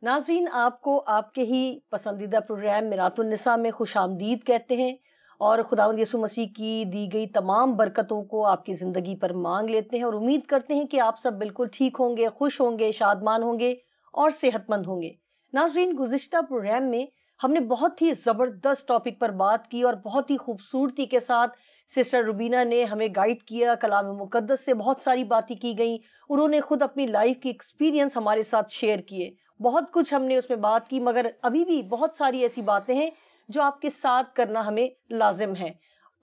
नाज़रीन, आपको आपके ही पसंदीदा प्रोग्राम मिरातुन्निसा में खुशामदीद कहते हैं और खुदावंद यीशु मसीह की दी गई तमाम बरकतों को आपकी ज़िंदगी पर मांग लेते हैं और उम्मीद करते हैं कि आप सब बिल्कुल ठीक होंगे, खुश होंगे, शादमान होंगे और सेहतमंद होंगे। नाज़रीन, गुज़िश्ता प्रोग्राम में हमने बहुत ही ज़बरदस्त टॉपिक पर बात की और बहुत ही खूबसूरती के साथ सिस्टर रुबीना ने हमें गाइड किया। कलाम मुक़द्दस से बहुत सारी बातें की गई। उन्होंने खुद अपनी लाइफ की एक्सपीरियंस हमारे साथ शेयर किए। बहुत कुछ हमने उसमें बात की, मगर अभी भी बहुत सारी ऐसी बातें हैं जो आपके साथ करना हमें लाजिम है।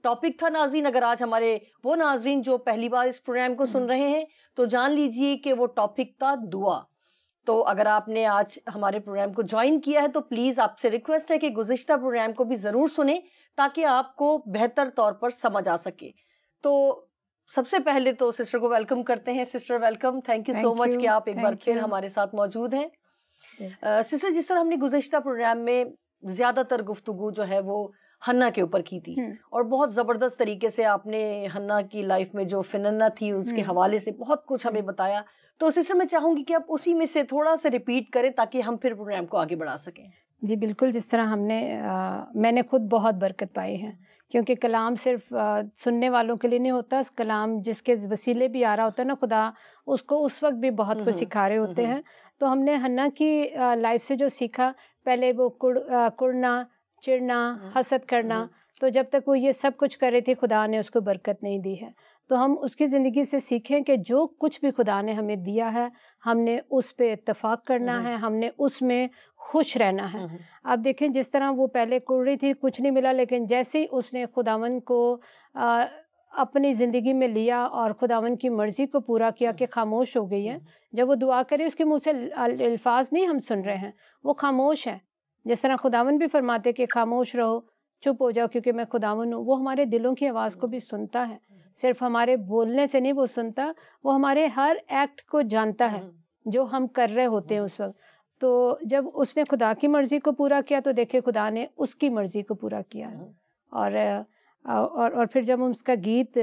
टॉपिक था नाज़रीन, अगर आज हमारे वो नाज़रीन जो पहली बार इस प्रोग्राम को सुन रहे हैं तो जान लीजिए कि वो टॉपिक था दुआ। तो अगर आपने आज हमारे प्रोग्राम को ज्वाइन किया है तो प्लीज़ आपसे रिक्वेस्ट है कि गुज़िश्ता प्रोग्राम को भी ज़रूर सुने ताकि आपको बेहतर तौर पर समझ आ सके। तो सबसे पहले तो सिस्टर को वेलकम करते हैं। Sister welcome, thank you so much कि आप एक बार फिर हमारे साथ मौजूद हैं। सिस्टर, जिस तरह हमने गुज़िश्ता प्रोग्राम में ज़्यादातर गुफ्तगू जो है वो हन्ना के ऊपर की थी और बहुत ज़बरदस्त तरीके से आपने हन्ना की लाइफ में जो फिनन्ना थी उसके हवाले से बहुत कुछ हमें बताया। तो सिस्टर, मैं चाहूँगी कि आप उसी में से थोड़ा सा रिपीट करें ताकि हम फिर प्रोग्राम को आगे बढ़ा सकें। जी बिल्कुल, जिस तरह मैंने खुद बहुत बरकत पाई है, क्योंकि कलाम सिर्फ सुनने वालों के लिए नहीं होता। कलाम जिसके वसीले भी आ रहा होता है ना, खुदा उसको उस वक्त भी बहुत कुछ सिखा रहे होते हैं। तो हमने हन्ना की लाइफ से जो सीखा, पहले वो कुड़ना, चिढ़ना, हसद करना, तो जब तक वो ये सब कुछ कर रही थी खुदा ने उसको बरकत नहीं दी है। तो हम उसकी ज़िंदगी से सीखें कि जो कुछ भी खुदा ने हमें दिया है हमने उस पे इत्तेफाक करना है, हमने उसमें खुश रहना है। आप देखें, जिस तरह वो पहले कुड़ रही थी, कुछ नहीं मिला, लेकिन जैसे ही उसने खुदावन को अपनी ज़िंदगी में लिया और खुदावन की मर्ज़ी को पूरा किया कि खामोश हो गई है। जब वो दुआ करे उसके मुँह से अल्फाज नहीं हम सुन रहे हैं, वो खामोश है। जिस तरह खुदावन भी फरमाते कि खामोश रहो, चुप हो जाओ क्योंकि मैं खुदावन हूँ। वो हमारे दिलों की आवाज़ को भी सुनता है, सिर्फ हमारे बोलने से नहीं वो सुनता, वो हमारे हर एक्ट को जानता है जो हम कर रहे होते हैं उस वक्त। तो जब उसने खुदा की मर्ज़ी को पूरा किया तो देखिए खुदा ने उसकी मर्ज़ी को पूरा किया। और फिर जब उसका गीत,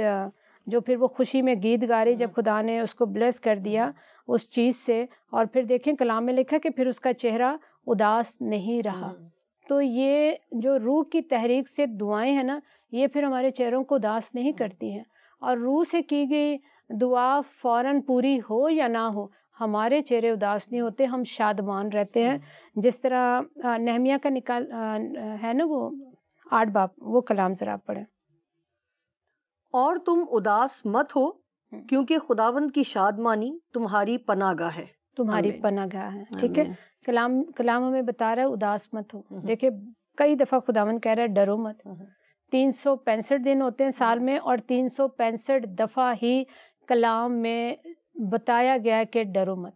जो फिर वो खुशी में गीत गा रही, जब खुदा ने उसको ब्लेस कर दिया उस चीज़ से, और फिर देखें कलाम में लिखा कि फिर उसका चेहरा उदास नहीं रहा। तो ये जो रूह की तहरीक से दुआएं हैं ना, ये फिर हमारे चेहरों को उदास नहीं करती हैं। और रूह से की गई दुआ फ़ौरन पूरी हो या ना हो, हमारे चेहरे उदास नहीं होते, हम शादमान रहते हैं। जिस तरह नहमिया का है ना वो 8 बाब, वो कलाम ज़रा आप पढ़ें। और तुम उदास मत हो क्योंकि खुदावंद की शादमानी तुम्हारी पनाहगाह है। तुम्हारी पनाहगाह है, ठीक है। कलाम हमें बता रहा है उदास मत हो। देखिए कई दफ़ा खुदावंद कह रहा है डरो मत। 365 दिन होते हैं साल में और 365 दफ़ा ही कलाम में बताया गया है कि डरो मत,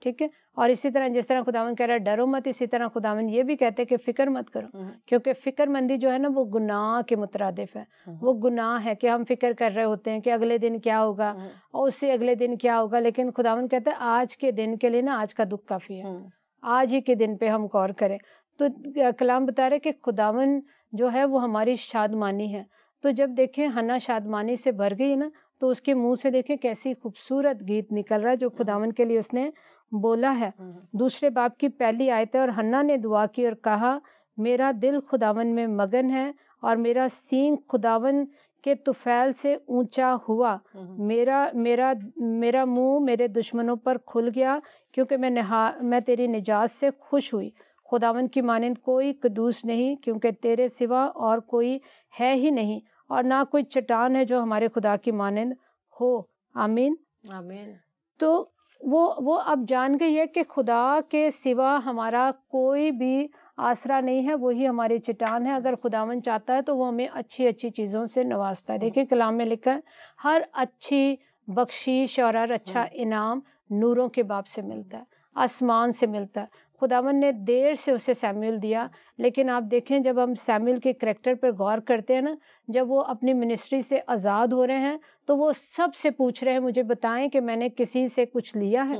ठीक है। और इसी तरह जिस तरह खुदावन कह रहा है डरो मत, इसी तरह खुदावन ये भी कहते हैं कि फ़िक्र मत करो, क्योंकि फ़िक्रमंदी जो है ना वो गुनाह के मुतरादिफ है। वो गुनाह है कि हम फ़िक्र कर रहे होते हैं कि अगले दिन क्या होगा और उससे अगले दिन क्या होगा, लेकिन खुदावन कहता है आज के दिन के लिए ना आज का दुख काफ़ी है, आज ही के दिन पे हम गौर करें। तो कलाम बता रहे कि खुदावन जो है वो हमारी शादमानी है। तो जब देखें हन्ना शादमानी से भर गई ना, तो उसके मुंह से देखें कैसी खूबसूरत गीत निकल रहा है जो खुदावन के लिए उसने बोला है। 2 बाब की पहली आयत है, और हन्ना ने दुआ की और कहा मेरा दिल खुदावन में मगन है और मेरा सींग खुदावन के तुफैल से ऊंचा हुआ। मेरा मुंह मेरे दुश्मनों पर खुल गया क्योंकि मैं तेरी निजात से खुश हुई। खुदावन की मानंद कोई कदूस नहीं, क्योंकि तेरे सिवा और कोई है ही नहीं, और ना कोई चट्टान है जो हमारे खुदा की मानंद हो। आमीन आमीन। तो वो अब जान गई है कि खुदा के सिवा हमारा कोई भी आसरा नहीं है, वही हमारी चट्टान है। अगर खुदावन चाहता है तो वो हमें अच्छी अच्छी चीज़ों से नवाजता है। देखिए कलाम में लिखा है हर अच्छी बख्शीश और हर अच्छा इनाम नूरों के बाप से मिलता है, आसमान से मिलता है। खुदावन ने देर से उसे सैमुअल दिया, लेकिन आप देखें जब हम सैमुअल के करैक्टर पर गौर करते हैं ना, जब वो अपनी मिनिस्ट्री से आज़ाद हो रहे हैं तो वो सबसे पूछ रहे हैं मुझे बताएं कि मैंने किसी से कुछ लिया है,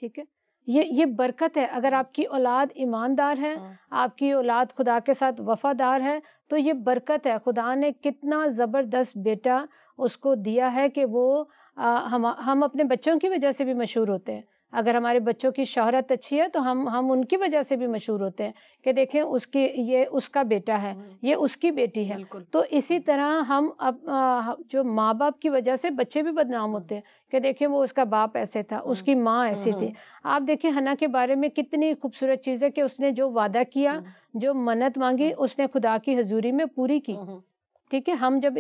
ठीक है। ये बरकत है। अगर आपकी औलाद ईमानदार है, आपकी औलाद खुदा के साथ वफादार है, तो ये बरकत है। खुदा ने कितना ज़बरदस्त बेटा उसको दिया है कि वो हम अपने बच्चों की वजह से भी मशहूर होते हैं। अगर हमारे बच्चों की शोहरत अच्छी है तो हम उनकी वजह से भी मशहूर होते हैं कि देखें उसकी, ये उसका बेटा है, ये उसकी बेटी है। तो इसी तरह हम जो माँ बाप की वजह से बच्चे भी बदनाम होते हैं कि देखें वो उसका बाप ऐसे था, उसकी माँ ऐसी थी। आप देखिए हन्ना के बारे में कितनी खूबसूरत चीज़ है कि उसने जो वादा किया, जो मन्नत मांगी, उसने खुदा की हजूरी में पूरी की। ठीक है, हम जब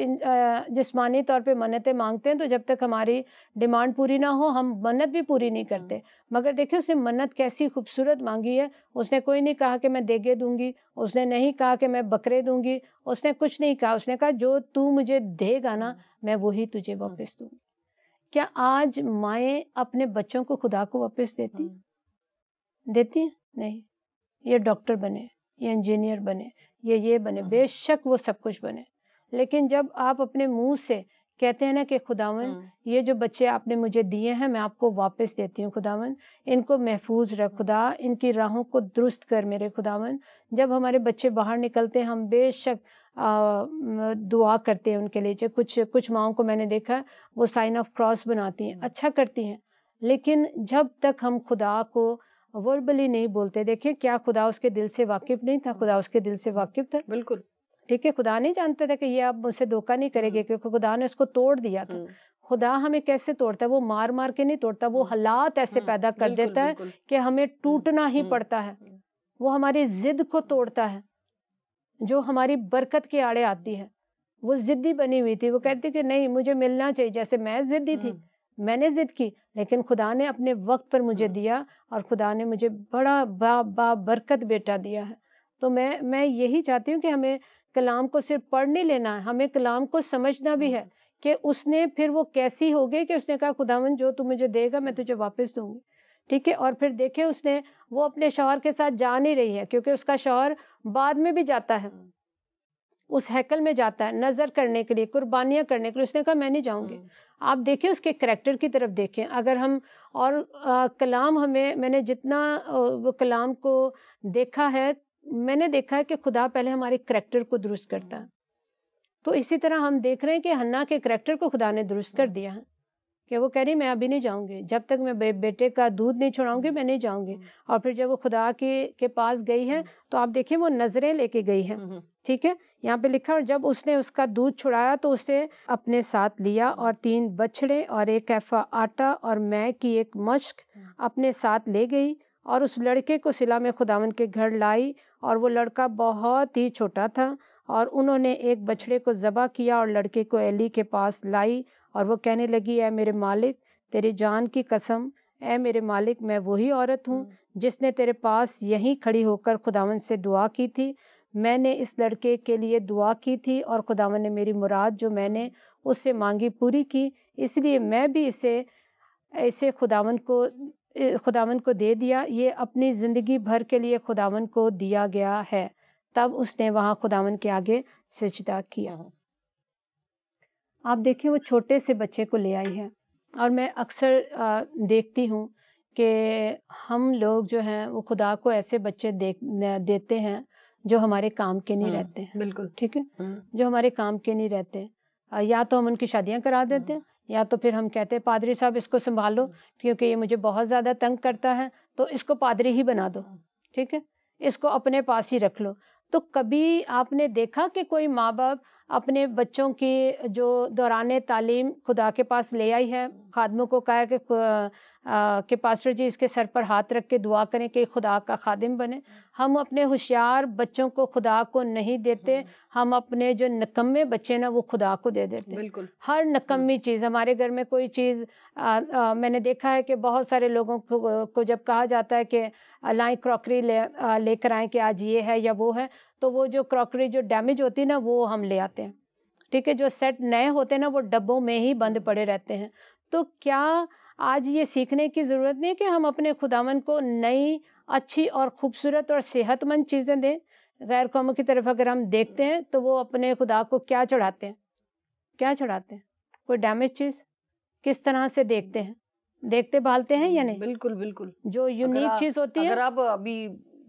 जिस्मानी तौर पे मन्नतें मांगते हैं तो जब तक हमारी डिमांड पूरी ना हो हम मन्नत भी पूरी नहीं करते। मगर देखिए उसने मन्नत कैसी खूबसूरत मांगी है। उसने कोई नहीं कहा कि मैं देगे दूंगी, उसने नहीं कहा कि मैं बकरे दूंगी, उसने कुछ नहीं कहा। उसने कहा जो तू मुझे देगा ना मैं वही तुझे वापस दूंगी। क्या आज माएँ अपने बच्चों को खुदा को वापस देती हैं? नहीं। ये डॉक्टर बने, ये इंजीनियर बने, ये बने, बेशक वो सब कुछ बने, लेकिन जब आप अपने मुंह से कहते हैं ना कि खुदावन ये जो बच्चे आपने मुझे दिए हैं मैं आपको वापस देती हूँ खुदावन, इनको महफूज रख खुदा, इनकी राहों को दुरुस्त कर मेरे खुदावन। जब हमारे बच्चे बाहर निकलते हैं हम बेशक दुआ करते हैं उनके लिए। कुछ माओं को मैंने देखा वो साइन ऑफ क्रॉस बनाती हैं, अच्छा करती हैं, लेकिन जब तक हम खुदा को वर्बली नहीं बोलते, देखिए क्या खुदा उसके दिल से वाकिफ नहीं था? खुदा उसके दिल से वाकिफ था, बिल्कुल। ठीक है, खुदा नहीं जानता था कि ये अब मुझसे धोखा नहीं करेंगे, क्योंकि खुदा ने उसको तोड़ दिया था। खुदा हमें कैसे तोड़ता है? वो मार मार के नहीं तोड़ता, वो हालात ऐसे पैदा कर देता है कि हमें टूटना ही पड़ता है। वो हमारी जिद को तोड़ता है जो हमारी बरकत के आड़े आती है। वो जिद्दी बनी हुई थी, वो कहती कि नहीं मुझे मिलना चाहिए, जैसे मैं जिद्दी थी, मैंने जिद की, लेकिन खुदा ने अपने वक्त पर मुझे दिया और खुदा ने मुझे बड़ा बरकत बेटा दिया है। तो मैं यही चाहती हूँ कि हमें कलाम को सिर्फ पढ़ नहीं लेना है, हमें कलाम को समझना भी है कि उसने फिर वो कैसी हो गई कि उसने कहा खुदावन जो तू मुझे देगा मैं तुझे वापस दूंगी। ठीक है, और फिर देखे उसने वो अपने शौहर के साथ जा नहीं रही है, क्योंकि उसका शौहर बाद में भी जाता है, उस हैकल में जाता है नजर करने के लिए, कुर्बानियां करने के लिए। उसने कहा मैं नहीं जाऊंगी। आप देखिए उसके करैक्टर की तरफ देखें। अगर हम और कलाम हमें, मैंने जितना वो कलाम को देखा है, मैंने देखा है कि खुदा पहले हमारे करैक्टर को दुरुस्त करता है। तो इसी तरह हम देख रहे हैं कि हन्ना के करैक्टर को खुदा ने दुरुस्त कर दिया है कि वो कह रही मैं अभी नहीं जाऊंगी, जब तक मैं बेटे का दूध नहीं छुड़ाऊंगी मैं नहीं जाऊंगी। और फिर जब वो खुदा के पास गई है तो आप देखिए वो नजरें लेके गई है। ठीक है, यहाँ पे लिखा और जब उसने उसका दूध छुड़ाया तो उसे अपने साथ लिया और 3 बछड़े और 1 एफा आटा और मैं की 1 मश्क अपने साथ ले गई और उस लड़के को सिला में खुदावन के घर लाई। और वो लड़का बहुत ही छोटा था और उन्होंने 1 बछड़े को ज़बह किया और लड़के को एली के पास लाई और वो कहने लगी ऐ मेरे मालिक तेरी जान की कसम, ऐ मेरे मालिक मैं वही औरत हूँ जिसने तेरे पास यहीं खड़ी होकर खुदावन से दुआ की थी। मैंने इस लड़के के लिए दुआ की थी और खुदावन ने मेरी मुराद जो मैंने उससे मांगी पूरी की, इसलिए मैं भी इसे खुदावन को दे दिया। ये अपनी ज़िंदगी भर के लिए खुदावन को दिया गया है। तब उसने वहाँ खुदावन के आगे सजदा किया। आप देखिए वो छोटे से बच्चे को ले आई है। और मैं अक्सर देखती हूँ कि हम लोग जो हैं वो खुदा को ऐसे बच्चे देते हैं जो हमारे काम के नहीं रहते हैं। बिल्कुल ठीक है, जो हमारे काम के नहीं रहते। या तो हम उनकी शादियाँ करा देते हैं या तो फिर हम कहते हैं पादरी साहब इसको संभालो क्योंकि ये मुझे बहुत ज़्यादा तंग करता है, तो इसको पादरी ही बना दो। ठीक है, इसको अपने पास ही रख लो। तो कभी आपने देखा कि कोई माँ बाप अपने बच्चों की जो दौरान तालीम खुदा के पास ले आई है, खादमों को कहा कि पास्टर जी इसके सर पर हाथ रख के दुआ करें कि खुदा का खादिम बने? हम अपने होशियार बच्चों को खुदा को नहीं देते, हम अपने जो नकम्मे बच्चे ना वो खुदा को दे देते। बिल्कुल, हर नकम्मी चीज़ हमारे घर में कोई चीज़ मैंने देखा है कि बहुत सारे लोगों को जब कहा जाता है कि लाएं क्रॉकरी लेकर आएँ कि आज ये है या वो है, तो वो जो क्रॉकरी जो डैमेज होती है ना वो हम ले आते हैं। ठीक है, जो सेट नए होते हैं ना वो डब्बों में ही बंद पड़े रहते हैं। तो क्या आज ये सीखने की ज़रूरत नहीं है कि हम अपने खुदावन को नई अच्छी और खूबसूरत और सेहतमंद चीज़ें दें? गैर कौमों की तरफ अगर हम देखते हैं तो वो अपने खुदा को क्या चढ़ाते हैं? क्या चढ़ाते हैं? कोई डैमेज चीज़? किस तरह से देखते हैं? देखते भालते हैं या नहीं? बिल्कुल बिल्कुल, जो यूनिक चीज़ होती है। अगर आप अभी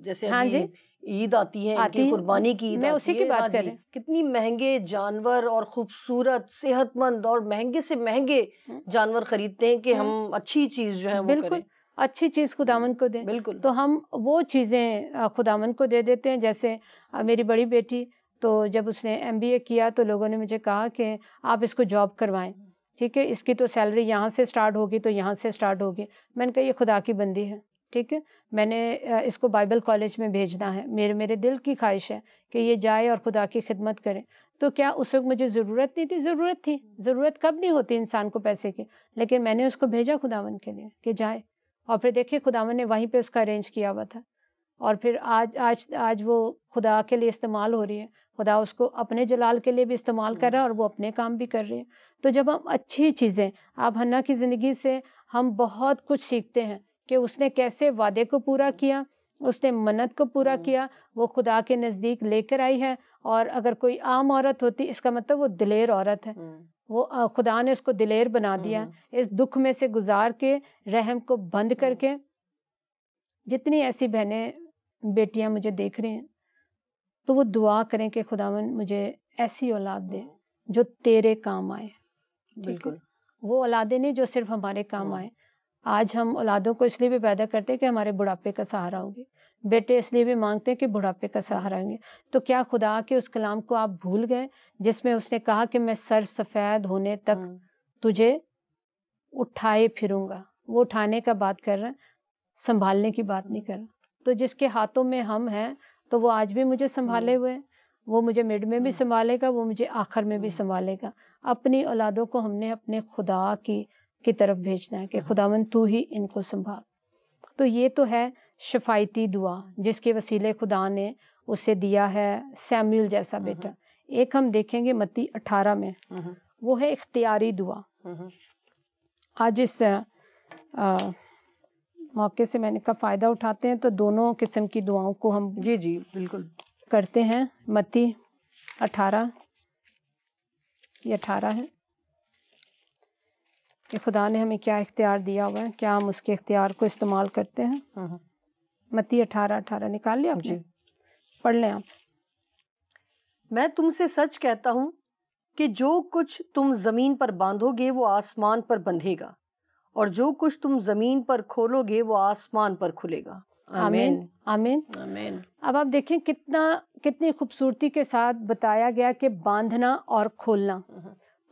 जैसे हाँ जी, ईद आती है, इनकी कुर्बानी की ईद, मैं उसी की बात कर रही हूँ। कितनी महंगे जानवर और खूबसूरत सेहतमंद और महंगे से महंगे जानवर खरीदते हैं कि हम अच्छी चीज जो है वो करें। अच्छी चीज़ खुदावन को दें। बिल्कुल। तो हम वो चीज़ें खुदावन को दे देते हैं। जैसे मेरी बड़ी बेटी, तो जब उसने MBA किया तो लोगों ने मुझे कहा कि आप इसको जॉब करवाएं, ठीक है, इसकी तो सैलरी यहाँ से स्टार्ट होगी तो यहाँ से स्टार्ट होगी। मैंने कहा ये खुदा की बंदी है, ठीक है, मैंने इसको बाइबल कॉलेज में भेजना है, मेरे दिल की ख्वाहिश है कि ये जाए और खुदा की खिदमत करे। तो क्या उस वक्त मुझे ज़रूरत नहीं थी? ज़रूरत थी। ज़रूरत कब नहीं होती इंसान को पैसे की, लेकिन मैंने उसको भेजा खुदावन के लिए कि जाए। और फिर देखिए खुदावन ने वहीं पे उसका अरेंज किया हुआ था, और फिर आज वो खुदा के लिए इस्तेमाल हो रही है। खुदा उसको अपने जलाल के लिए भी इस्तेमाल कर रहा है और वो अपने काम भी कर रही है। तो जब हम अच्छी चीज़ें, आप हन्ना की ज़िंदगी से हम बहुत कुछ सीखते हैं कि उसने कैसे वादे को पूरा किया, उसने मन्नत को पूरा किया, वो खुदा के नज़दीक लेकर आई है। और अगर कोई आम औरत होती, इसका मतलब वो दिलेर औरत है। वो खुदा ने उसको दिलेर बना दिया, इस दुख में से गुजार के, रहम को बंद करके। जितनी ऐसी बहनें बेटियां मुझे देख रही हैं, तो वो दुआ करें कि खुदावन मुझे ऐसी औलाद दे जो तेरे काम आए। बिल्कुल। वो औलादें नहीं जो सिर्फ हमारे काम आए। आज हम औलादों को इसलिए भी पैदा करते हैं कि हमारे बुढ़ापे का सहारा होंगे, बेटे इसलिए भी मांगते हैं कि बुढ़ापे का सहारा होंगे। तो क्या खुदा के उस कलाम को आप भूल गए जिसमें उसने कहा कि मैं सर सफ़ेद होने तक तुझे उठाए फिरूंगा? वो उठाने का बात कर रहा है, संभालने की बात नहीं कर रहा। तो जिसके हाथों में हम हैं, तो वो आज भी मुझे संभाले हुए हैं, वो मुझे मिड में भी संभालेगा, वो मुझे आखिर में भी संभालेगा। अपनी औलादों को हमने अपने खुदा की तरफ भेजना है कि खुदावन तू ही इनको संभाल। तो ये तो है शफायती दुआ जिसके वसीले खुदा ने उसे दिया है सैमुअल जैसा बेटा। एक हम देखेंगे मत्ती 18 में, वो है इख्तियारी दुआ। आज इस मौके से मैंने का फ़ायदा उठाते हैं, तो दोनों किस्म की दुआओं को हम जी बिल्कुल करते हैं। मत्ती 18, ये 18 है कि खुदा ने हमें क्या इख्तियार दिया हुआ है, क्या हम उसके इख्तियार को इस्तेमाल करते हैं। मत्ती 18:18 निकाल लिया आपने? पढ़ लें आप। मैं तुमसे सच कहता हूँ कि जो कुछ तुम जमीन पर बांधोगे वो आसमान पर बंधेगा, और जो कुछ तुम जमीन पर खोलोगे वो आसमान पर खुलेगा। आमीन आमीन आमीन। अब आप देखें कितनी खूबसूरती के साथ बताया गया कि बांधना और खोलना।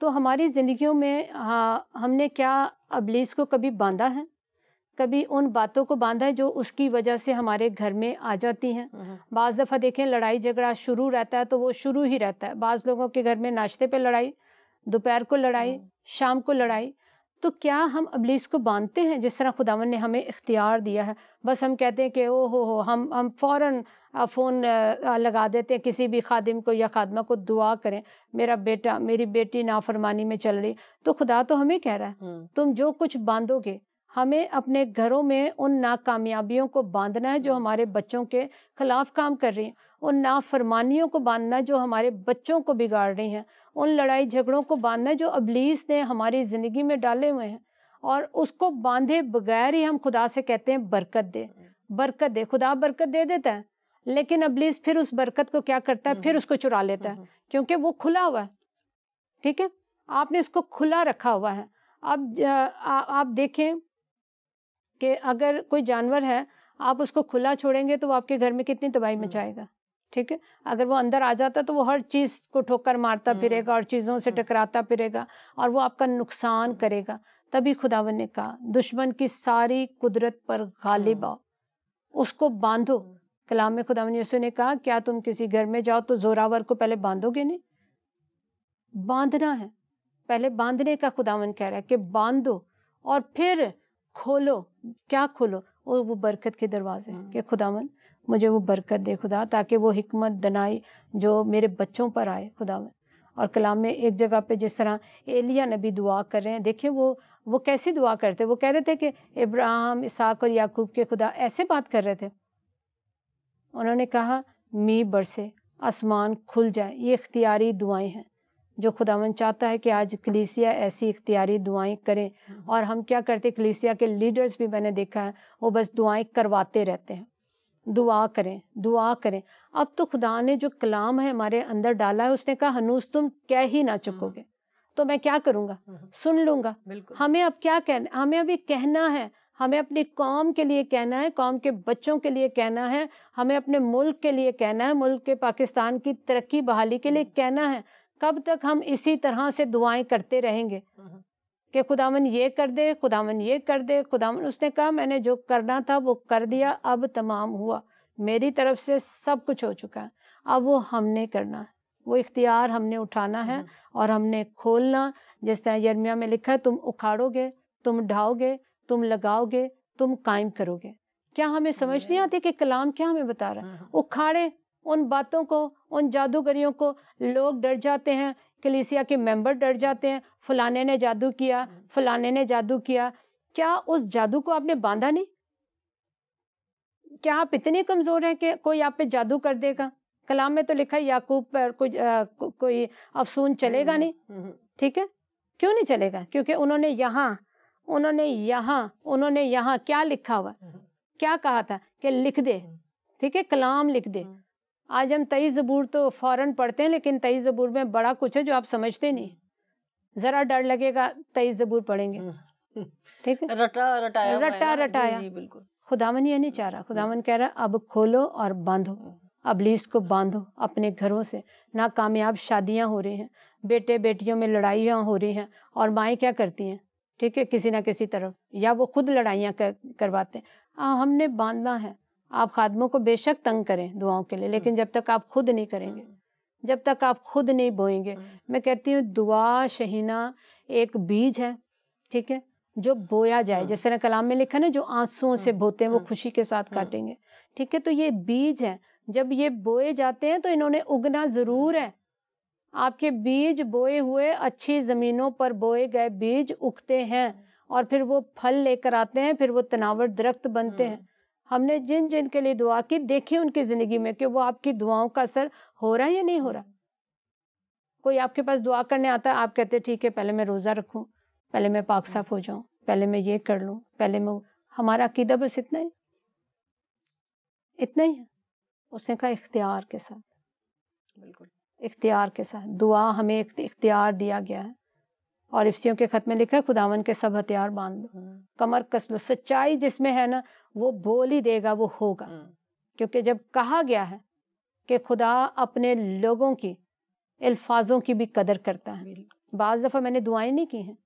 तो हमारी ज़िंदगियों में हमने क्या इब्लीस को कभी बांधा है? कभी उन बातों को बांधा है जो उसकी वजह से हमारे घर में आ जाती हैं। बाज़ दफ़ा देखें लड़ाई झगड़ा शुरू रहता है तो वो शुरू ही रहता है। बाज़ लोगों के घर में नाश्ते पे लड़ाई, दोपहर को लड़ाई, शाम को लड़ाई। तो क्या हम इब्लीस को बांधते हैं जिस तरह खुदावन ने हमें इख्तियार दिया है? बस हम कहते हैं कि ओ हो हम फ़ौरन फ़ोन लगा देते हैं किसी भी खादिम को या खादमा को, दुआ करें मेरा बेटा मेरी बेटी नाफरमानी में चल रही। तो खुदा तो हमें कह रहा है तुम जो कुछ बांधोगे, हमें अपने घरों में उन नाकामयाबियों को बांधना है जो हमारे बच्चों के खिलाफ काम कर रही हैं, उन नाफरमानियों को बांधना है जो हमारे बच्चों को बिगाड़ रही हैं, उन लड़ाई झगड़ों को बांधना है जो इब्लीस ने हमारी ज़िंदगी में डाले हुए हैं। और उसको बांधे बगैर ही हम खुदा से कहते हैं बरकत दे, बरकत दे। खुदा बरकत दे देता है, लेकिन इब्लीस फिर उस बरकत को क्या करता है? फिर उसको चुरा लेता है, क्योंकि वो खुला हुआ है। ठीक है, आपने इसको खुला रखा हुआ है। अब आप देखें कि अगर कोई जानवर है, आप उसको खुला छोड़ेंगे तो वो आपके घर में कितनी तबाही मचाएगा। ठीक है, अगर वो अंदर आ जाता तो वो हर चीज़ को ठोकर मारता फिरेगा और चीज़ों से टकराता फिरेगा और वो आपका नुकसान करेगा। तभी खुदावन ने कहा दुश्मन की सारी कुदरत पर गालिब आओ, उसको बांधो। कलाम में खुदावन यीशु ने कहा क्या तुम किसी घर में जाओ तो जोरावर को पहले बांधोगे नहीं? बांधना है, पहले बांधने का खुदावन कह रहा है कि बांधो और फिर खोलो। क्या खोलो? वो बरकत के दरवाजे कि खुदावन मुझे वो बरकत दे खुदा, ताकि वो हिकमत दनाई जो मेरे बच्चों पर आए खुदावन। और कलाम में एक जगह पे जिस तरह एलिया नबी दुआ कर रहे हैं, देखिए वो कैसी दुआ करते, वो कह रहे थे कि इब्राहिम इसहाक और याकूब के खुदा ऐसे बात कर रहे थे। उन्होंने कहा मींह बरसे, आसमान खुल जाए। ये इख्तियारी दुआएं हैं जो खुदावन चाहता है कि आज कलीसिया ऐसी इख्तियारी दुआएं करे। और हम क्या करते, कलीसिया के लीडर्स भी मैंने देखा है वो बस दुआएं करवाते रहते हैं। दुआ करें, दुआ करें। अब तो खुदा ने जो कलाम है हमारे अंदर डाला है, उसने कहा हनूस तुम कह ही ना चुकोगे, तो मैं क्या करूँगा? सुन लूँगा। हमें अब क्या कहना, हमें अभी कहना है, हमें अपनी कौम के लिए कहना है, कौम के बच्चों के लिए कहना है, हमें अपने मुल्क के लिए कहना है, मुल्क के पाकिस्तान की तरक्की बहाली के लिए कहना है। कब तक हम इसी तरह से दुआएं करते रहेंगे कि खुदावन ये कर दे, खुदावन ये कर दे, खुदावन। उसने कहा मैंने जो करना था वो कर दिया, अब तमाम हुआ, मेरी तरफ से सब कुछ हो चुका है, अब वो हमने करना है, वो इख्तियार हमने उठाना है और हमने खोलना। जिस तरह यिर्मयाह में लिखा है, तुम उखाड़ोगे, तुम ढाओगे, तुम लगाओगे, तुम कायम करोगे। क्या हमें समझ नहीं आती कि कलाम क्या हमें बता रहा है? उखाड़े उन बातों को, उन जादूगरियों को। लोग डर जाते हैं, कलीसिया के मेंबर डर जाते हैं, फलाने ने जादू किया, फलाने ने जादू किया। क्या उस जादू को आपने बांधा नहीं? क्या आप इतने कमजोर हैं कि कोई आप पे जादू कर देगा? कलाम में तो लिखा है याकूब पर कोई अफसून चलेगा नहीं। ठीक है, क्यों नहीं चलेगा? क्योंकि उन्होंने यहाँ क्या लिखा हुआ, क्या कहा था कि लिख दे। ठीक है, कलाम लिख दे। आज हम 23 ज़बूर तो फौरन पढ़ते हैं, लेकिन 23 ज़बूर में बड़ा कुछ है जो आप समझते नहीं। जरा डर लगेगा 23 ज़बूर पढ़ेंगे। ठीक है, रटाया। बिल्कुल। खुदावन ये नहीं चाह रहा। खुदावन कह रहा अब खोलो और बांधो, अबलीस को बांधो अपने घरों से। नाकामयाब शादियां हो रही हैं, बेटे बेटियों में लड़ाइयां हो रही हैं, और माएँ क्या करती हैं? ठीक है, किसी ना किसी तरफ, या वो खुद लड़ाइयां करवाते हैं। हमने बांधना है। आप खादमों को बेशक तंग करें दुआओं के लिए, लेकिन जब तक आप खुद नहीं करेंगे, जब तक आप खुद नहीं बोएंगे। मैं कहती हूँ दुआ शहीना एक बीज है, ठीक है, जो बोया जाए। जिस तरह कलाम में लिखा ना, जो आंसुओं से बोते हैं वो खुशी के साथ काटेंगे। ठीक है, तो ये बीज है, जब ये बोए जाते हैं तो इन्होंने उगना जरूर है। आपके बीज बोए हुए अच्छी जमीनों पर बोए गए बीज उगते हैं और फिर वो फल लेकर आते हैं, फिर वो तनावर दरख्त बनते हैं। हमने जिन जिन के लिए दुआ की, देखिए उनकी जिंदगी में कि वो आपकी दुआओं का असर हो रहा है या नहीं हो रहा। कोई आपके पास दुआ करने आता है, आप कहते ठीक है पहले मैं रोजा रखूं, पहले मैं पाक साफ हो जाऊं, पहले मैं ये कर लूं, पहले मैं। हमारा अकीदा बस इतना ही है। उसने कहा इख्तियार के साथ, बिल्कुल इख्तियार के साथ दुआ हमें इख्तियार दिया गया है। और इफ्सियों के खत में लिखा है खुदावन के सब हथियार बांध लो, कमर कस लो। सच्चाई जिसमें है ना, वो बोल ही देगा, वो होगा। क्योंकि जब कहा गया है कि खुदा अपने लोगों की अल्फाजों की भी कदर करता है। बाज़ दफ़ा मैंने दुआएं नहीं की हैं,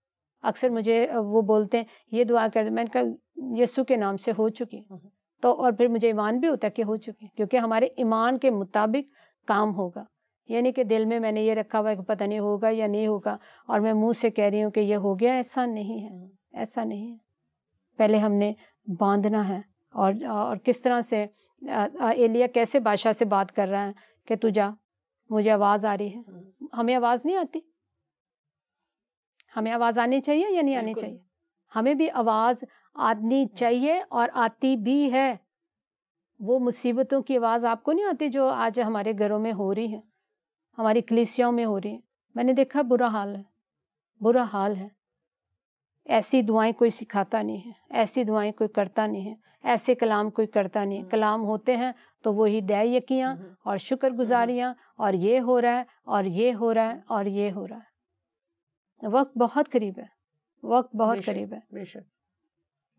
अक्सर मुझे वो बोलते हैं ये दुआ कर, मैंने कहा यीशु के नाम से हो चुकी। तो और फिर मुझे ईमान भी होता है कि हो चुकी, क्योंकि हमारे ईमान के मुताबिक काम होगा। यानी कि दिल में मैंने ये रखा हुआ है कि पता नहीं होगा या नहीं होगा, और मैं मुंह से कह रही हूँ कि ये हो गया, ऐसा नहीं है, ऐसा नहीं है। पहले हमने बांधना है। और किस तरह से एलिया कैसे बादशाह से बात कर रहा है कि तू जा, मुझे आवाज़ आ रही है। हमें आवाज़ नहीं आती? हमें आवाज़ आनी चाहिए या नहीं आनी चाहिए? हमें भी आवाज़ आनी चाहिए और आती भी है। वो मुसीबतों की आवाज़ आपको नहीं आती जो आज हमारे घरों में हो रही है, हमारी कलीसियाओं में हो रही है। मैंने देखा बुरा हाल है, बुरा हाल है। ऐसी दुआएं कोई सिखाता नहीं है, ऐसी दुआएं कोई करता नहीं है, ऐसे कलाम कोई करता नहीं है। कलाम होते हैं तो वही दया यकियाँ और शुक्रगुजारियाँ, और ये हो रहा है और ये हो रहा है और ये हो रहा है। वक्त बहुत करीब है, वक्त बहुत करीब है, बेशक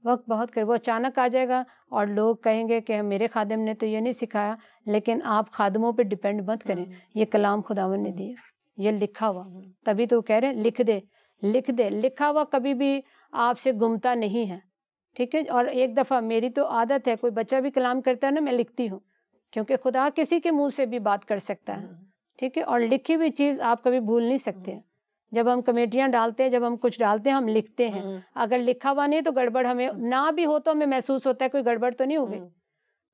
वक्त बहुत करीब। वो अचानक आ जाएगा और लोग कहेंगे कि मेरे खादिम ने तो ये नहीं सिखाया। लेकिन आप खादिमों पे डिपेंड मत करें, ये कलाम खुदावन ने दिया, ये लिखा हुआ। तभी तो कह रहे हैं लिख दे, लिख दे। लिखा हुआ कभी भी आपसे गुमता नहीं है, ठीक है। और एक दफ़ा मेरी तो आदत है, कोई बच्चा भी कलाम करता है ना, मैं लिखती हूँ, क्योंकि खुदा किसी के मुंह से भी बात कर सकता है, ठीक है। और लिखी हुई चीज़ आप कभी भूल नहीं सकते। जब हम कमेटियाँ डालते हैं, जब हम कुछ डालते हैं, हम लिखते हैं। अगर लिखा हुआ नहीं तो गड़बड़, हमें ना भी हो तो हमें महसूस होता है कोई गड़बड़ तो नहीं हो गई।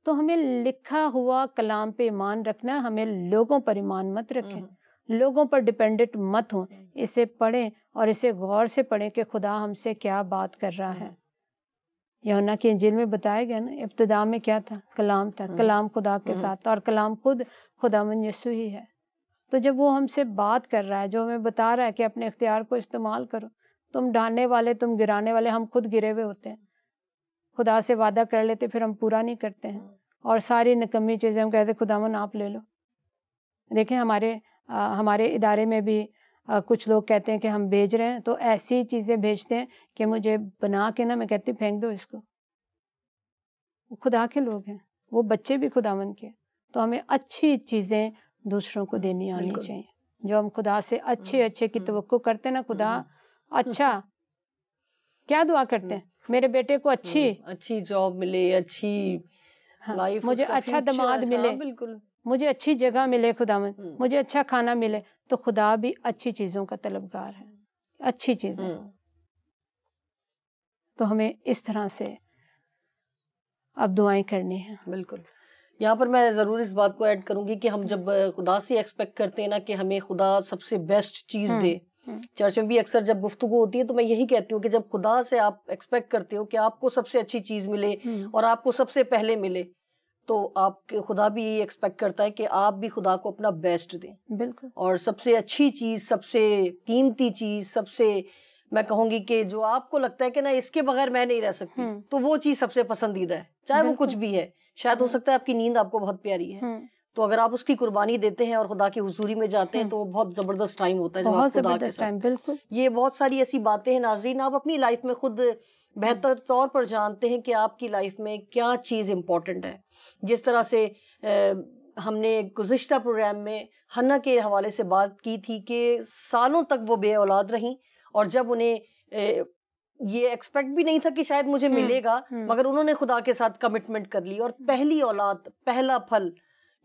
तो हमें लिखा हुआ कलाम पे ईमान रखना है। हमें लोगों पर ईमान मत रखें, लोगों पर डिपेंडेंट मत हो। इसे पढ़ें और इसे गौर से पढ़ें कि खुदा हमसे क्या बात कर रहा है। यूहन्ना की इंजील में बताया गया ना, इब्तिदा में क्या था? कलाम था, कलाम खुदा के साथ था, और कलाम खुद खुदावंद यीशु ही है। तो जब वो हमसे बात कर रहा है, जो हमें बता रहा है कि अपने इख्तियार को इस्तेमाल करो, तुम ढाने वाले, तुम गिराने वाले, हम खुद गिरे हुए होते हैं। खुदा से वादा कर लेते, फिर हम पूरा नहीं करते हैं, और सारी निकम्मी चीज़ें हम कहते खुदावन आप ले लो। देखें हमारे इदारे में भी कुछ लोग कहते हैं कि हम भेज रहे हैं, तो ऐसी चीज़ें भेजते हैं कि मुझे बना के ना, मैं कहती फेंक दो इसको, खुदा के लोग हैं, वो बच्चे भी खुदावन के, तो हमें अच्छी चीजें दूसरों को देनी आनी चाहिए। जो हम खुदा से अच्छे अच्छे की तवक्को करते हैं ना, खुदा अच्छा क्या दुआ करते हैं, मेरे बेटे को अच्छी जॉब मिले, अच्छी लाइफ, मुझे अच्छा दामाद मिले, बिल्कुल मुझे अच्छी जगह मिले, खुदावन मुझे अच्छा खाना मिले। तो खुदा भी अच्छी चीजों का तलबगार है, अच्छी चीजें। तो हमें इस तरह से अब दुआएं करनी है। बिल्कुल। यहाँ पर मैं ज़रूर इस बात को ऐड करूंगी कि हम जब खुदा से एक्सपेक्ट करते हैं ना कि हमें खुदा सबसे बेस्ट चीज़ दे, चर्च में भी अक्सर जब गुफ्तगू होती है तो मैं यही कहती हूँ कि जब खुदा से आप एक्सपेक्ट करते हो कि आपको सबसे अच्छी चीज़ मिले और आपको सबसे पहले मिले, तो आपके खुदा भी यही एक्सपेक्ट करता है कि आप भी खुदा को अपना बेस्ट दें। बिल्कुल। और सबसे अच्छी चीज़, सबसे कीमती चीज़, सबसे मैं कहूँगी कि जो आपको लगता है कि ना इसके बगैर मैं नहीं रह सकती, तो वो चीज़ सबसे पसंदीदा है, चाहे वो कुछ भी है। शायद हो सकता है आपकी नींद आपको बहुत प्यारी है, तो अगर आप उसकी कुर्बानी देते हैं और खुदा की हुजूरी में जाते हैं तो बहुत जबरदस्त टाइम होता है जब आप खुदा के साथ। बिल्कुल। ये बहुत सारी ऐसी बातें हैं नाज़रीन, आप अपनी लाइफ में खुद बेहतर तौर पर जानते हैं कि आपकी लाइफ में क्या चीज़ इम्पोर्टेंट है। जिस तरह से हमने गुज़िश्ता प्रोग्राम में हन्ना के हवाले से बात की थी कि सालों तक वो बे औलाद रहीं और जब उन्हें ये एक्सपेक्ट भी नहीं था कि शायद मुझे मिलेगा, मगर उन्होंने खुदा के साथ कमिटमेंट कर ली और पहली औलाद, पहला फल,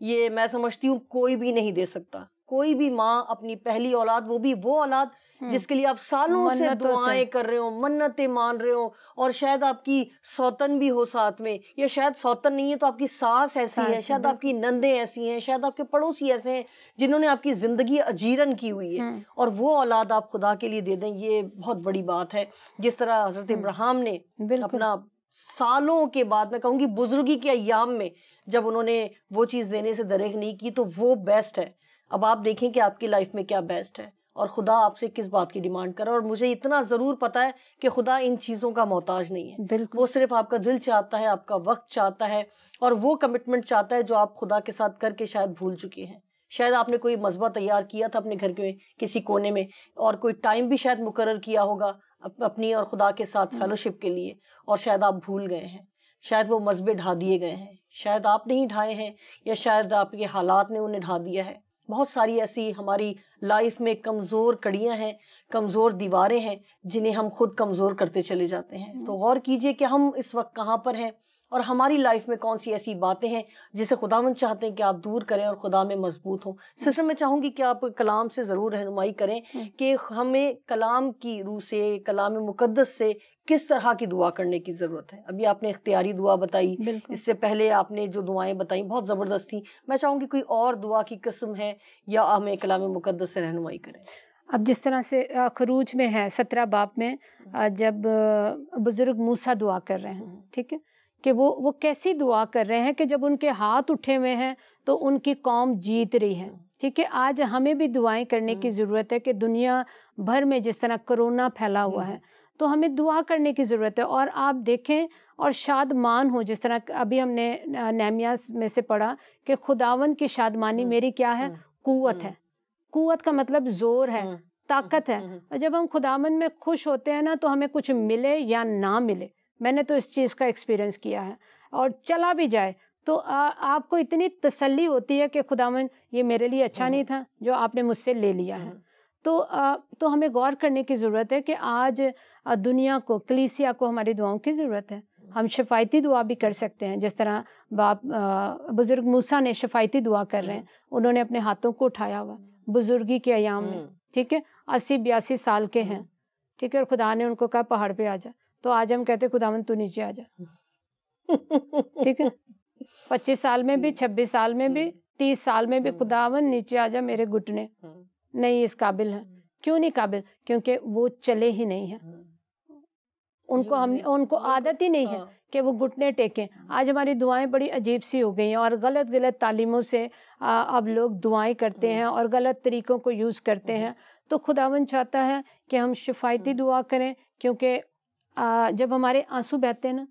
ये मैं समझती हूँ कोई भी नहीं दे सकता। कोई भी माँ अपनी पहली औलाद, वो भी वो औलाद जिसके लिए आप सालों से दुआएं कर रहे हो, मन्नतें मान रहे हो, और शायद आपकी सौतन भी हो साथ में, या शायद सौतन नहीं है तो आपकी सास ऐसी है, शायद आपकी नंदें ऐसी हैं, शायद आपके पड़ोसी ऐसे हैं जिन्होंने आपकी जिंदगी अजीरन की हुई है, और वो औलाद आप खुदा के लिए दे दें, ये बहुत बड़ी बात है। जिस तरह हजरत इब्राहिम ने अपना सालों के बाद, मैं कहूँगी बुजुर्गी के अय्याम में, जब उन्होंने वो चीज़ देने से दरेक नहीं की, तो वो बेस्ट है। अब आप देखें कि आपकी लाइफ में क्या बेस्ट है और खुदा आपसे किस बात की डिमांड कर रहा है। और मुझे इतना ज़रूर पता है कि खुदा इन चीज़ों का मोहताज नहीं है, वो सिर्फ आपका दिल चाहता है, आपका वक्त चाहता है, और वो कमिटमेंट चाहता है जो आप खुदा के साथ करके शायद भूल चुके हैं। शायद आपने कोई मज़बा तैयार किया था अपने घर के किसी कोने में, और कोई टाइम भी शायद मुकर्रर किया होगा अपनी और खुदा के साथ फेलोशिप के लिए, और शायद आप भूल गए हैं। शायद वो मज़बे ढा दिए गए हैं, शायद आप नहीं ढाए हैं, या शायद आपके हालात ने उन्हें ढा दिया है। बहुत सारी ऐसी हमारी लाइफ में कमज़ोर कड़ियाँ हैं, कमज़ोर दीवारें हैं, जिन्हें हम खुद कमज़ोर करते चले जाते हैं। तो गौर कीजिए कि हम इस वक्त कहाँ पर हैं और हमारी लाइफ में कौन सी ऐसी बातें हैं जिसे खुदावंद चाहते हैं कि आप दूर करें और खुदा में मजबूत हों। सिस्टर, मैं चाहूँगी कि आप कलाम से ज़रूर रहनुमाई करें कि हमें कलाम की रूह से, कलाम मुकद्दस से किस तरह की दुआ करने की ज़रूरत है। अभी आपने इख्तियारी दुआ बताई, इससे पहले आपने जो दुआएं बताई बहुत ज़बरदस्त थी। मैं चाहूँगी कोई और दुआ की किस्म है या हमें कलाम मुकद्दस से रहनुमाई करें। अब जिस तरह से खरूज में है 17 बाब में, जब बुजुर्ग मूसा दुआ कर रहे हैं, ठीक है, कि वो कैसी दुआ कर रहे हैं कि जब उनके हाथ उठे हुए हैं तो उनकी कौम जीत रही है। ठीक है, आज हमें भी दुआएं करने की ज़रूरत है कि दुनिया भर में जिस तरह कोरोना फैला हुआ है, तो हमें दुआ करने की ज़रूरत है। और आप देखें और शादमान हो, जिस तरह अभी हमने नेहमिया में से पढ़ा कि खुदावंद की शादमानी मेरी क्या है, कुव्वत है। कुव्वत का मतलब जोर है, ताकत है। और जब हम खुदावंद में खुश होते हैं ना, तो हमें कुछ मिले या ना मिले, मैंने तो इस चीज़ का एक्सपीरियंस किया है, और चला भी जाए तो आपको इतनी तसल्ली होती है कि खुदावंद ये मेरे लिए अच्छा नहीं था जो आपने मुझसे ले लिया है। तो हमें गौर करने की ज़रूरत है कि आज दुनिया को, कलीसिया को हमारी दुआओं की ज़रूरत है। हम शफायती दुआ भी कर सकते हैं, जिस तरह बुजुर्ग मूसा ने शफायती दुआ कर रहे हैं, उन्होंने अपने हाथों को उठाया हुआ बुजुर्गी के अयाम में, ठीक है, 80-82 साल के हैं, ठीक है, और खुदा ने उनको कहा पहाड़ पे आ जा, तो आज हम कहते खुदावंद तू नीचे आ जा, ठीक है, 25 साल में भी, 26 साल में भी, 30 साल में भी, खुदावंद नीचे आ जा, मेरे घुटने नहीं इस काबिल है। क्यों नहीं काबिल? क्योंकि वो चले ही नहीं है, उनको आदत ही नहीं है कि वो घुटने टेकें। आज हमारी दुआएं बड़ी अजीब सी हो गई हैं, और गलत गलत तालीमों से अब लोग दुआएं करते हैं और गलत तरीकों को यूज़ करते हैं। तो खुदावंद चाहता है कि हम शफायती दुआ करें, क्योंकि जब हमारे आंसू बहते हैं ना,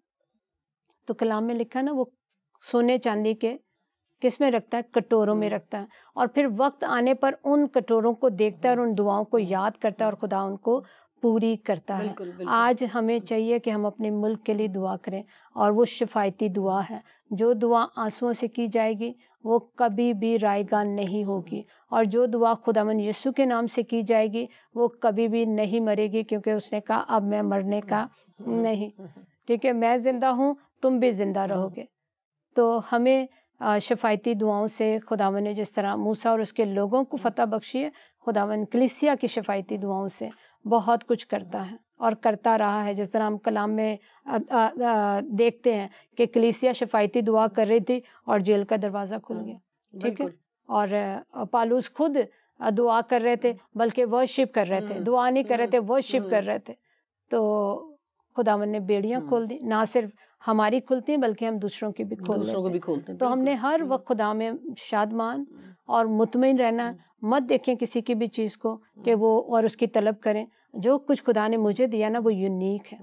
तो कलाम में लिखा ना, वो सोने चांदी के किस में रखता है, कटोरों में रखता है, और फिर वक्त आने पर उन कटोरों को देखता है और उन दुआओं को याद करता है, और खुदा उनको पूरी करता है। बिल्कुल, बिल्कुल। आज हमें चाहिए कि हम अपने मुल्क के लिए दुआ करें, और वो शिफायती दुआ है। जो दुआ आंसुओं से की जाएगी वो कभी भी रायगान नहीं होगी, और जो दुआ खुदावन यीशु के नाम से की जाएगी वो कभी भी नहीं मरेगी, क्योंकि उसने कहा अब मैं मरने का नहीं, ठीक है, मैं जिंदा हूँ, तुम भी जिंदा रहोगे। तो हमें शफायती दुआओं से खुदावन ने जिस तरह मूसा और उसके लोगों को फतह बख्शी है, खुदावन कलीसिया की शफायती दुआओं से बहुत कुछ करता है और करता रहा है। जिस तरह हम कलाम में देखते हैं कि कलीसिया शफायती दुआ कर रही थी और जेल का दरवाज़ा खुल गया, ठीक है। और पालूस खुद दुआ कर रहे थे, बल्कि वर्शिप कर रहे थे, दुआ नहीं कर रहे थे, वर्शिप कर रहे थे। तो खुदावन ने बेड़ियां खोल दी, ना सिर्फ हमारी खुलती हैं बल्कि हम दूसरों की भी खोल लेते हैं। तो हमने हर वक्त खुदा में शादमान और मुतमईन रहना, मत देखें किसी की भी चीज़ को कि वो और उसकी तलब करें। जो कुछ खुदा ने मुझे दिया ना वो यूनिक है,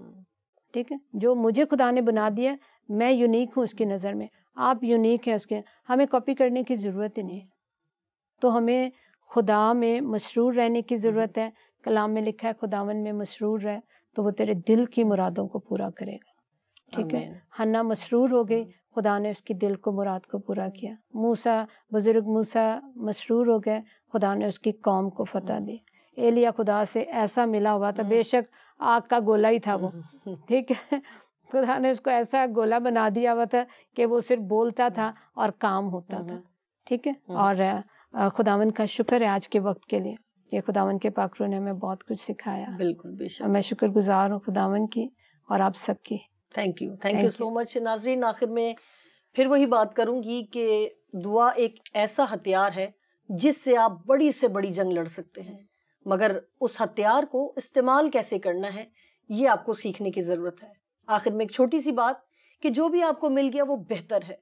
ठीक है। जो मुझे खुदा ने बना दिया, मैं यूनिक हूँ उसकी नज़र में, आप यूनिक हैं उसके, हमें कॉपी करने की ज़रूरत ही नहीं। तो हमें खुदा में मसरूर रहने की ज़रूरत है। कलाम में लिखा है खुदावन में मसरूर रह तो वो तेरे दिल की मुरादों को पूरा करेगा, ठीक है। हन्ना मसरूर हो गई, खुदा ने उसकी दिल को मुराद को पूरा किया। मूसा, बुजुर्ग मूसा मसरूर हो गए, खुदा ने उसकी कौम को फतह दी। एलिया खुदा से ऐसा मिला हुआ था, बेशक आग का गोला ही था वो, ठीक है। खुदा ने उसको ऐसा गोला बना दिया हुआ था कि वो सिर्फ बोलता था और काम होता था, ठीक है। और खुदावन का शुक्र है आज के वक्त के लिए, ये खुदावन के पाकरू ने हमें बहुत कुछ सिखाया। बिल्कुल, बेशक। मैं शुक्रगुजार हूँ खुदावन की और आप सबकी। Thank you so much. नाज़रीन, आखिर में फिर वही बात करूंगी कि दुआ एक ऐसा हथियार है जिससे आप बड़ी से बड़ी जंग लड़ सकते हैं, मगर उस हथियार को इस्तेमाल कैसे करना है ये आपको सीखने की ज़रूरत है। आखिर में एक छोटी सी बात कि जो भी आपको मिल गया वो बेहतर है,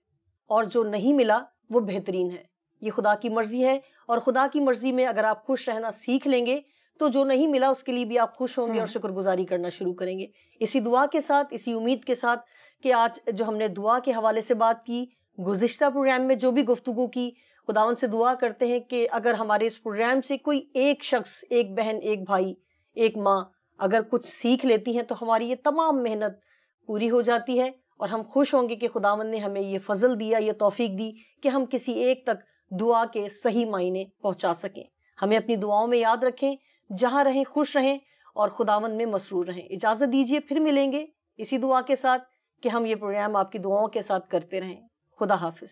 और जो नहीं मिला वो बेहतरीन है। ये खुदा की मर्जी है, और खुदा की मर्जी में अगर आप खुश रहना सीख लेंगे तो जो नहीं मिला उसके लिए भी आप खुश होंगे और शुक्रगुजारी करना शुरू करेंगे। इसी दुआ के साथ, इसी उम्मीद के साथ कि आज जो हमने दुआ के हवाले से बात की, गुज़िश्ता प्रोग्राम में जो भी गुफ्तगू की, खुदावन से दुआ करते हैं कि अगर हमारे इस प्रोग्राम से कोई एक शख्स, एक बहन, एक भाई, एक माँ अगर कुछ सीख लेती हैं तो हमारी ये तमाम मेहनत पूरी हो जाती है, और हम खुश होंगे कि खुदावन ने हमें ये फजल दिया, ये तौफीक दी कि हम किसी एक तक दुआ के सही मायने पहुंचा सकें। हमें अपनी दुआओं में याद रखें, जहां रहें खुश रहें और खुदावन में मसरूर रहें। इजाजत दीजिए, फिर मिलेंगे इसी दुआ के साथ कि हम ये प्रोग्राम आपकी दुआओं के साथ करते रहें। खुदा हाफिज।